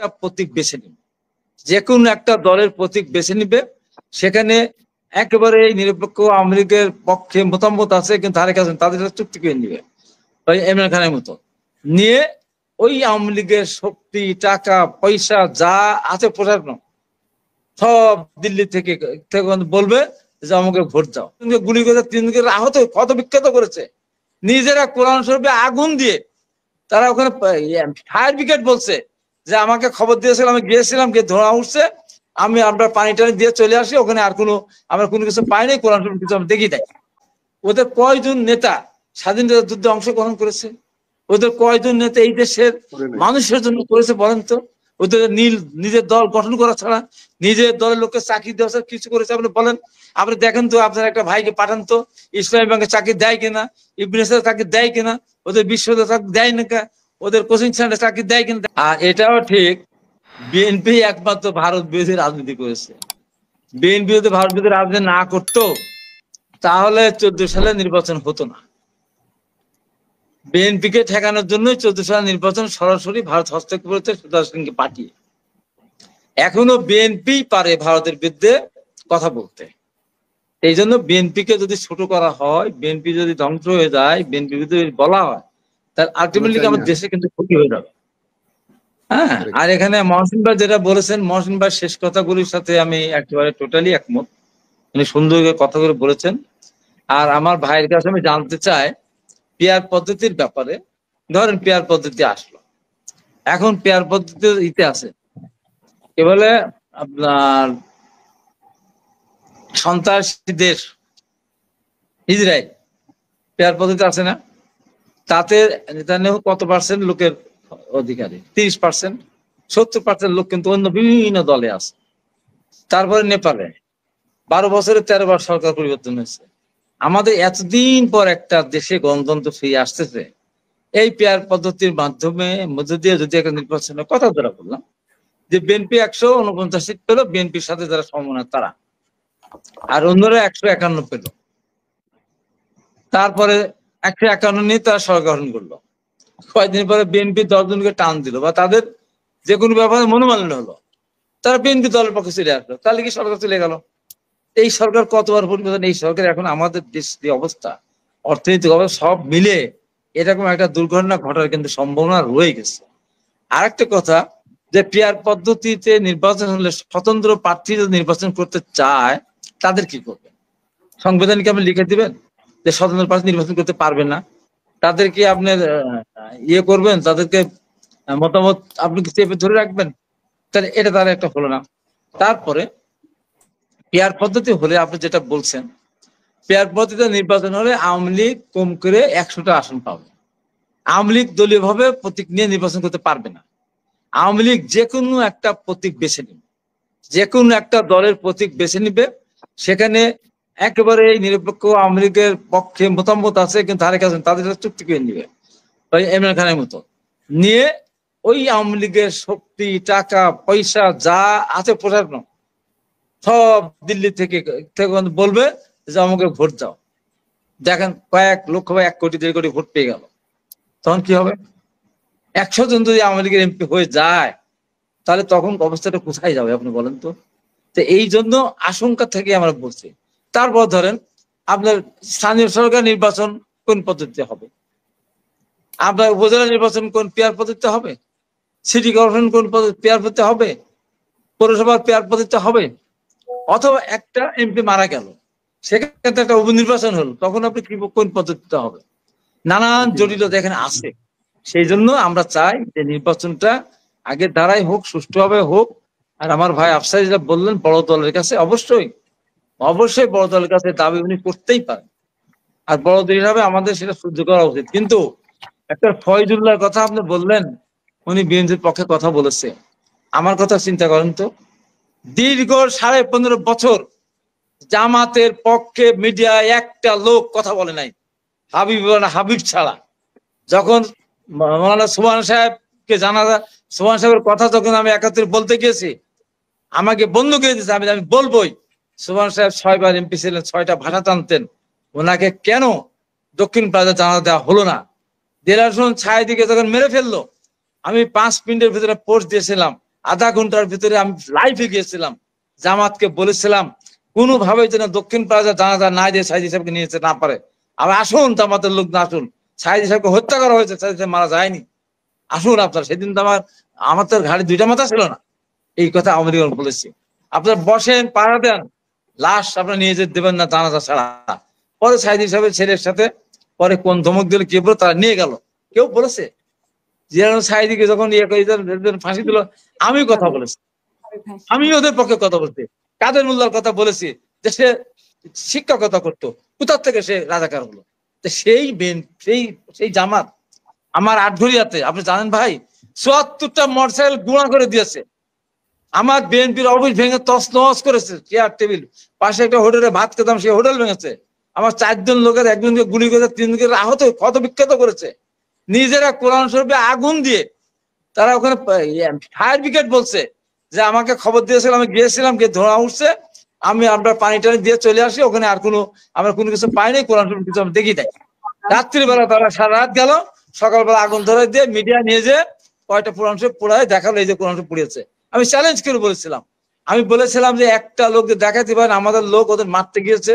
একটা প্রতীক বেছে নিবে, যে কোনো একটা দলের প্রতীক বেছে নিবে, সেখানে একেবারে এই নিরপেক্ষ আওয়ামী লীগের পক্ষে মতামত আছে কিন্তু ধারে কাছে তাদের সাথে চুক্তি করে নিবে ওই ইমরান খানের মতো নিয়ে, ওই আওয়ামী লীগের শক্তি টাকা পয়সা যা আছে প্রশাসন সব দিল্লি থেকে বলবে যে আমাকে ভোট দাও। গুলি করে তিনজনকে আহত কত বিখ্যাত করেছে, নিজেরা কোরআন শরীফে আগুন দিয়ে তারা ওখানে ফায়ার ব্রিগেড বলছে যে আমাকে খবর দিয়েছিল, আমি গিয়েছিলাম, গিয়ে ধোঁয়া উঠছে, আমি আপনার পানি টানি দিয়ে চলে আসি, ওখানে আর আমরা কোনো কিছু পাইনি, কোরআন শরীফ কিছু আমি দেখি নাই। ওদের কয়জন নেতা স্বাধীনতা যুদ্ধে অংশগ্রহণ করেছে? ওদের কয়জন নেতা এই দেশের মানুষের জন্য করেছে বলেন তো? ওদের নিজের দল গঠন করা ছাড়া নিজের দলের লোককে চাকরি দেওয়া ছাড়া কিছু করেছে আপনি বলেন? আপনি দেখেন তো, আপনার একটা ভাইকে পাঠান তো, ইসলামী ব্যাংকে চাকরি দেয় কিনা, ইবনে সিনা চাকরি দেয় কিনা, ওদের বিশ্ববিদ্যালয় চাকরি দেয় না, ওদের কোচিং সেন্টার চাকরি দেয় কিনা। আর এটাও ঠিক, বিএনপি একমাত্র ভারত বিরোধী রাজনীতি করেছে। বিএনপি যদি ভারত বিরোধী রাজনীতি না করতো তাহলে 14 সালে নির্বাচন হতো না। বিএনপিকে ঠেকানোর জন্য 14 সালের নির্বাচন সরাসরি ভারত হস্তক্ষেপ করেছে সুদাস সিংকে পাঠিয়ে। এখনো বিএনপি পারে ভারতের বিরুদ্ধে কথা বলতে। এই জন্য বিএনপিকে যদি ছোট করা হয়, বিএনপি যদি ধ্বংস হয়ে যায়, বিএনপি যদি বলা হয়, তাহলে আলটিমেটলি আমার দেশে কিন্তু ক্ষতি হয়ে যাবে। হ্যাঁ, আর এখানে মহসিন ভাই যেটা বলেছেন, মহসিন ভাই শেষ কথাগুলির সাথে আমি একেবারে টোটালি একমত। উনি সুন্দর কথাগুলো বলেছেন। আর আমার ভাইয়ের কাছে আমি জানতে চাই পেয়ার পদ্ধতির ব্যাপারে। ধরেন পেয়ার পদ্ধতি আসলো, এখন পেয়ার পদ্ধতি ইতে আছে কি বলে আপনার সন্ত্রাসী দেশ ইসরায়েল, পেয়ার পদ্ধতি আছে না? তাতে নেতানিয়াহু কত পার্সেন্ট লোকের অধিকারী? 30%। 70% লোক কিন্তু অন্য বিভিন্ন দলে আছে। তারপরে নেপালে 12 বছরে 13 বার সরকার পরিবর্তন হয়েছে। আমাদের এতদিন পর একটা দেশে গণতন্ত্র ফিরে আসতেছে এই পেয়ার পদ্ধতির মাধ্যমে, মধ্যে দিয়ে যদি একটা নির্বাচনের কথা ধরা বললাম যে বিএনপি 149 সিট পেল, বিএনপির সাথে যারা সমন্বয় তারা, আর অন্যরা 151 পেল। তারপরে 151 নিয়ে তারা সরকার গঠন করলো। কয়েকদিন পরে বিএনপি 10 জনকে টান দিল, বা তাদের যে কোনো ব্যাপারে মনোমালিন্য হলো, তারা বিএনপি দলের পক্ষে চলে আসলো, তাহলে কি সরকার চলে গেল? এই সরকার কতবার পরিবর্তন, এই সরকার এখন আমাদের দেশ যে অবস্থা, অর্থনৈতিক অবস্থা সব মিলে এরকম একটা দুর্ঘটনা ঘটার কিন্তু সম্ভাবনা রয়ে গেছে। আর একটা কথা, যে পেয়ার পদ্ধতিতে নির্বাচন হলে স্বতন্ত্র প্রার্থী যদি নির্বাচন করতে চায় তাদের কি করবে? সংবিধানকে আপনি লিখে দিবেন যে স্বতন্ত্র প্রার্থী নির্বাচন করতে পারবেন না? তাদেরকে আপনার ইয়ে করবেন, তাদেরকে মতামত আপনি চেপে ধরে রাখবেন? তাহলে এটা তার একটা হলো না। তারপরে পেয়ার পদ্ধতি হলে আপনি যেটা বলছেন, পেয়ার পদ্ধতিতে নির্বাচন হলে আওয়ামী লীগ কম করে 100টা আসন পাবে। আওয়ামী লীগ দলীয় ভাবে প্রতীক নিয়ে নির্বাচন করতে পারবে না। আওয়ামী লীগ যে কোনো একটা প্রতীক বেছে নিবে, যে কোনো একটা দলের প্রতীক বেছে নিবে, সেখানে একেবারে এই নিরপেক্ষ আওয়ামী লীগের পক্ষে মতামত আছে কিন্তু ধারে কাছে তাদের সাথে চুক্তি করে নিবে ওই ইমরান খানের মতো নিয়ে, ওই আওয়ামী লীগের শক্তি টাকা পয়সা যা আছে প্রশাসন সব দিল্লি থেকে বলবে যে আমাকে ভোট দাও। দেখেন কয়েক লক্ষ বা 1 কোটি 1.5 কোটি ভোট পেয়ে গেল, তখন কি হবে? 100 জন যদি আওয়ামী লীগের এমপি হয়ে যায় তাহলে তখন অবস্থাটা কোথায় যাবে আপনি বলেন তো? তো এই জন্য আশঙ্কা থেকে আমরা বলছি। তারপর ধরেন আপনার স্থানীয় সরকার নির্বাচন কোন পদ্ধতিতে হবে, আপনার উপজেলা নির্বাচন কোন পেয়ার পদ্ধতিতে হবে, সিটি কর্পোরেশন কোন পেয়ার পদ্ধতিতে হবে, পৌরসভার পেয়ার পদ্ধতিতে হবে, অথবা একটা এমপি মারা গেল সেক্ষেত্রে একটা উপনির্বাচন হলো, তখন আপনি কি কোন পদ্ধতিতে হবে? নানান জটিলতা এখানে আছে। সেই জন্য আমরা চাই যে নির্বাচনটা আগে দ্বারাই হোক, সুষ্ঠুভাবে হোক। আর আমার ভাই আফসার যেটা বললেন, বড় দলের কাছে অবশ্যই অবশ্যই বড় দলের কাছে দাবি উনি করতেই পারেন, আর বড় দল হিসাবে আমাদের সেটা সহ্য করা উচিত। কিন্তু একটা ফয়জুল্লাহর কথা আপনি বললেন, উনি বিএনপির পক্ষে কথা বলেছে। আমার কথা চিন্তা করেন তো, দীর্ঘ 15.5 বছর জামাতের পক্ষে মিডিয়ায় একটা লোক কথা বলে নাই, হাবিব ছাড়া। যখন মৌলানা সুবহান সাহেবকে জানাজা, সুবহান সাহেবের কথা যখন আমি 71 বলতে গিয়েছি, আমাকে বন্ধ করে দিয়েছে, আমি বলবোই। সুবহান সাহেব 6 বার এমপি ছিলেন, 6টা ভাষা জানতেন, ওনাকে কেন দক্ষিণ প্লাজা জানাজা দেওয়া হলো না? দেলার ছায় দিকে যখন মেরে ফেললো, আমি 5 মিনিটের ভিতরে পোস্ট দিয়েছিলাম আধা ঘন্টার ভিতরে আমি লাইভে গিয়েছিলাম, জামাতকে বলেছিলাম কোনোভাবে যেন দক্ষিণ প্লাজা জানাজা না দিয়ে সাইদি সাহেবকে নিয়ে যেতে না পারে। আবার আসুন, জামাতের লোক না আসুন, সাইদি সাহেবকে হত্যা করা হয়েছে, সাইদি সাহেব মারা যায়নি, আসুন আপনার। সেদিন তো আমার তো ঘাড়ি দুইটা মাথা ছিল না, এই কথা আমেরিকান বলেছি। আপনার বসেন, পাড়া দেন, লাশ আপনার নিয়ে যেতে দেবেন না জানাজা ছাড়া। পরে সাইদি সাহেবের ছেলের সাথে পরে কোন ধমক দিল কে বলে তারা নিয়ে গেল। কেউ বলেছে জিয়ারুল সাইদিকে যখন ফাঁসি দিল, আমি কথা বলেছি, আমি ওদের পক্ষে কথা বলছি, কাদের মোল্লার কথা বলেছি যে সে শিক্ষকতা করতো, কোথার থেকে সে রাজাকার হলো। সেই সেই জামাত আমার আটঘরিয়াতে আপনি জানেন ভাই ৭৪টা মোটরসাইকেল গুঁড়া করে দিয়েছে। আমার বিএনপির অফিস ভেঙে তছনছ করেছে, চেয়ার টেবিল, পাশে একটা হোটেলে ভাত খেতাম, সেই হোটেল ভেঙেছে। আমার 4 জন লোকের একজনকে গুলি করে 3 জনকে আহত ক্ষত বিক্ষত করেছে। নিজেরা কোরআন শরীফে আগুন দিয়ে তারা ওখানে ফায়ার ব্রিগেড বলছে যে আমাকে খবর দিয়েছিল, আমি গিয়েছিলাম, গিয়ে ধোঁয়া উঠছে, আমি আপনার পানি টানি দিয়ে চলে আসি, ওখানে আর আমরা কোনো কিছু পাইনি, কোরআন শরীফ কিছু আমি দেখি নাই। রাত্রিবেলা তারা সারা রাত গেল, সকালবেলা আগুন ধরে দিয়ে মিডিয়া নিয়ে যে কয়টা কোরআন শরীফ পুড়ায় দেখালো, এই যে কোরআন শরীফ পুড়িয়েছে। আমি চ্যালেঞ্জ করে বলেছিলাম, আমি বলেছিলাম যে একটা লোককে দেখাতে পারেন আমাদের লোক ওদের মারতে গিয়েছে,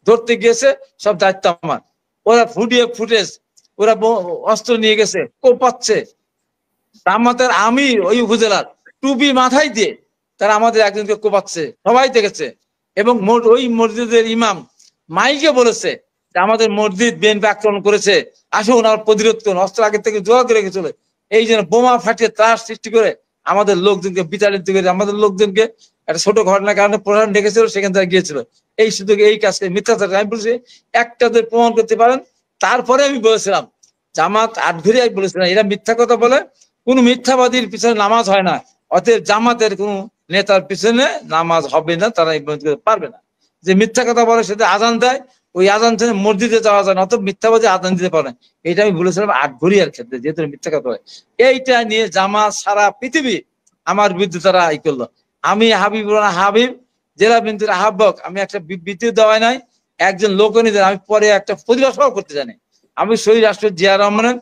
ধরতে গিয়েছে, সব দায়িত্ব আমার। ওরা ফুটেজ, ওরা অস্ত্র নিয়ে গেছে, কোপাচ্ছে। আমাদের আমি ওই উপজেলার টুপি মাথায় দিয়ে তারা আমাদের একজনকে কোপাচ্ছে, সবাই দেখেছে। এবং ওই মসজিদের ইমাম মাইকে বলেছে যে আমাদের মসজিদ বিএনপি আক্রমণ করেছে, আসুন আমার প্রতিরোধ করুন, অস্ত্র আগে থেকে জোগাড় করে রেখেছিল। এই জন্য বোমা ফাটিয়ে ত্রাস সৃষ্টি করে আমাদের লোকজনকে বিতাড়িত করে, আমাদের লোকজনকে একটা ছোট ঘটনার কারণে প্রধান ডেকেছিল, সেখান থেকে গিয়েছিল। এই শুধু এই কাজকে মিথ্যাচার আমি বলছি, একটা প্রমাণ করতে পারেন। তারপরে আমি বলেছিলাম জামাত আটঘরিয়ায় বলেছিলাম এরা মিথ্যা কথা বলে, কোন মিথ্যাবাদীর পিছনে নামাজ হয় না, অতএব জামাতের কোন নেতার পিছনে নামাজ হবে না, তারা পারবে না। যে মিথ্যা কথা বলে সেটা আজান দেয়, ওই আজান শুনে মসজিদে যাওয়া যায় না, অত মিথ্যাবাদী আজান দিতে পারে। এটা আমি বলেছিলাম আটঘরিয়ার ক্ষেত্রে, যেহেতু মিথ্যা কথা হয়। এইটা নিয়ে জামাত সারা পৃথিবী আমার বিরুদ্ধে তারা করলো। আমি হাবিব জেলা বিএনপির আহ্বায়ক, আমি একটা বিবৃতি দেওয়াই নাই, একজন লোক নিয়ে আমি পরে একটা প্রতিবাদ সভা করতে জানি। আমি শহীদ রাষ্ট্র জিয়া রহমানের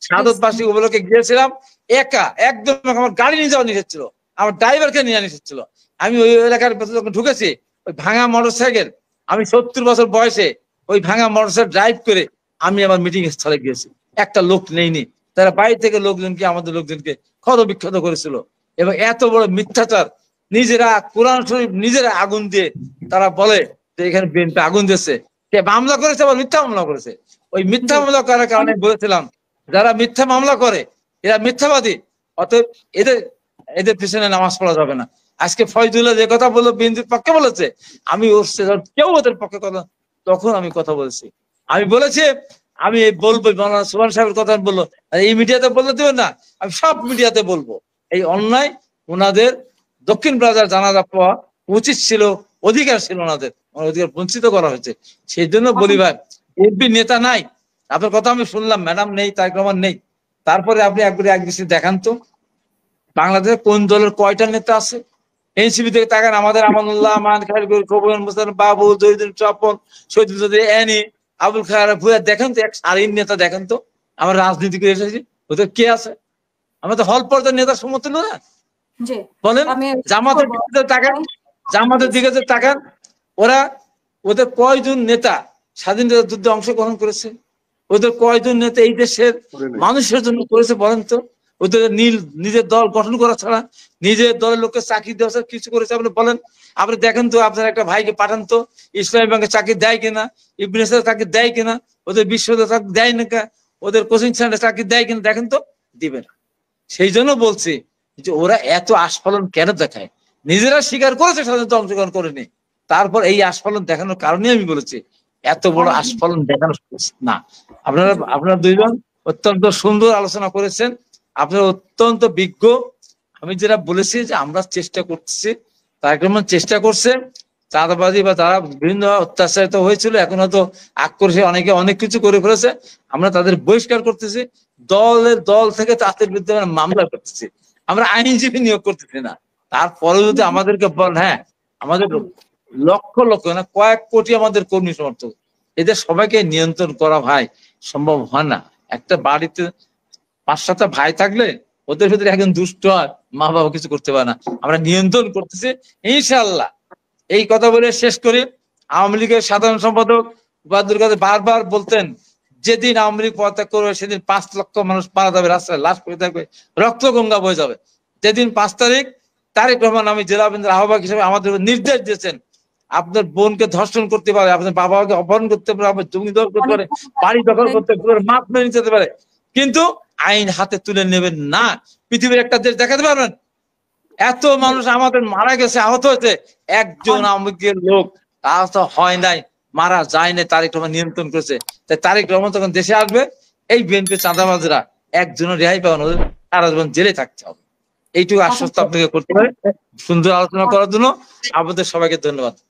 শাহাদত বার্ষিকী উপলক্ষে গিয়েছিলাম, একা একদম, আমার গাড়ি নিয়ে যাওয়া নিষেধ ছিল, আমার ড্রাইভারকে নিয়ে নিষেধ ছিল। আমি ওই এলাকার ভেতরে যখন ঢুকেছি, ওই ভাঙা মোটরসাইকেল, আমি 70 বছর বয়সে ওই ভাঙা মোটরসাইকেল ড্রাইভ করে আমি আমার মিটিং স্থলে গিয়েছি, একটা লোক নেইনি। তারা বাইরে থেকে লোকজনকে, আমাদের লোকজনকে ক্ষত বিক্ষত করেছিল। এবং এত বড় মিথ্যাচার, নিজেরা কোরআন শরীফ নিজেরা আগুন দিয়ে তারা বলে যে এখানে বিএনপি আগুন দিয়েছে। কে মামলা করেছে? আবার মিথ্যা মামলা করেছে। ওই মিথ্যা মামলা করার কারণে বলেছিলাম যারা মিথ্যা মামলা করে এরা মিথ্যাবাদী, অতএব এদের পিছনে নামাজ পড়া যাবে না। আজকে ফয়জুল্লাহ যে কথা বললো বিএনপির পক্ষে বলেছে, আমি কেউ ওদের পক্ষে কথা, তখন আমি কথা বলেছি, আমি বলেছি আমি বলবো, মাওলানা সুবহান সাহেবের কথা বললো, এই মিডিয়াতে বলতে দেবেন না, আমি সব মিডিয়াতে বলবো এই অন্যায়। ওনাদের দক্ষিণ প্লাজার জানাজা পাওয়া উচিত ছিল, অধিকার ছিল, ওনাদের অধিকার বঞ্চিত করা হয়েছে। সেই জন্য বলি ভাই, এমপি নেতা নাই, আপনার কথা আমি শুনলাম, ম্যাডাম নেই, তারেক রহমান নেই, তারপরে আপনি একবারে এক দৃষ্টি দেখান তো বাংলাদেশে কোন দলের কয়টা নেতা আছে? এনসিপি থেকে তাকান, আমাদের আমানুল্লাহ, আমান, খালিদ, কবির মুস্তাফা, বাবু, জহিদুল, চপন, শহীদুল, এনি, আবুল খায়ের ভুয়া, দেখেন তো এক সারির নেতা দেখেন তো আমরা রাজনীতি করে এসেছি, ওদের কে আছে? আমরা তো হল পর্যায়ের নেতার সমর্থন না। বলেন জামাতের দিকে তাকান, জামাতের দিকে তাকান, ওদের কয়জন নেতা স্বাধীনতা যুদ্ধে অংশগ্রহণ করেছে? ওদের কয়জন নেতা এই দেশের মানুষের জন্য করেছে বলেন তো? ওদের নিজের দল গঠন করা ছাড়া, নিজের দলের লোককে চাকরি দেওয়া ছাড়া কিছু করেছে আপনি বলেন? আপনি দেখেন তো, আপনার একটা ভাইকে পাঠান তো, ইসলামী ব্যাংকে চাকরি দেয় কিনা, ইবনে সিনা চাকরি দেয় কিনা, ওদের বিশ্ববিদ্যালয় চাকরি দেয় না, ওদের কোচিং সেন্টার চাকরি দেয় কিনা, দেখেন তো, দিবে না। সেই জন্য বলছি যে ওরা এত আস্ফালন কেন দেখায়? নিজেরা স্বীকার করেছে স্বাধীনতা অংশগ্রহণ করেনি, তারপর এই আস্ফালন দেখানোর কারণে আমি বলেছি এত বড় আস্ফালন দেখানো না। আপনারা দুইজন অত্যন্ত সুন্দর আলোচনা করেছেন, আপনারা অত্যন্ত বিজ্ঞ। আমি যেটা বলেছি যে আমরা চেষ্টা করতেছি, তারেক রহমান চেষ্টা করছে, চাঁদাবাজি বা তারা বিভিন্ন অত্যাচারিত হয়েছিল, এখন হয়তো আক্রোশে অনেকে অনেক কিছু করে ফেলেছে, আমরা তাদের বহিষ্কার করতেছি, দল থেকে তাদের বিরুদ্ধে মামলা করতেছি, আমরা আইনজীবী নিয়োগ করতেছি না। তারপরে যদি আমাদেরকে বল, হ্যাঁ আমাদের লক্ষ লক্ষ না কয়েক কোটি আমাদের কর্মী সমর্থক, এদের সবাইকে নিয়ন্ত্রণ করা ভাই সম্ভব হয় না। একটা বাড়িতে 5-7টা ভাই থাকলে ওদের ভিতরে একজন দুষ্ট হয়, মা বাবা কিছু করতে পারে না, আমরা নিয়ন্ত্রণ করতেছি ইনশাআল্লাহ। এই কথা বলে শেষ করি। আওয়ামী লীগের সাধারণ সম্পাদক ওবায়দুল কাদের বারবার বলতেন, যেদিন আওয়ামী লীগ পদত্যাগ করবে সেদিন 5 লক্ষ মানুষ মারা যাবে, রাস্তায় লাশ পড়ে থাকবে, রক্ত গঙ্গা বয়ে যাবে। যেদিন 5 তারিখ তারেক রহমান আমি জেলা বিএনপির আহ্বায়ক হিসেবে আমাদের নির্দেশ দিয়েছেন, আপনার বোনকে ধর্ষণ করতে পারে, আপনার বাবাকে অপহরণ করতে পারে, আপনার জমি দখল করতে পারে, বাড়ি দখল করতে পারে, মাপ মেনে নিতে পারে, কিন্তু আইন হাতে তুলে নেবেন না। পৃথিবীর একটা দেশ দেখাতে পারবেন এত মানুষ আমাদের মারা গেছে, আহত হয়েছে, একজন আওয়ামী লীগের লোক আহত হয় নাই, মারা যায় নাই, তারেক রহমান নিয়ন্ত্রণ করেছে। তাই তারেক রহমান তখন দেশে আসবে, এই বিএনপি চাঁদাবাজরা একজনের রেহাই পাওয়া ওদের সারা জীবন জেলে থাকতে হবে। এইটুকু আশ্বস্ত আপনাকে করতে পারে। সুন্দর আলোচনা করার জন্য আপনাদের সবাইকে ধন্যবাদ।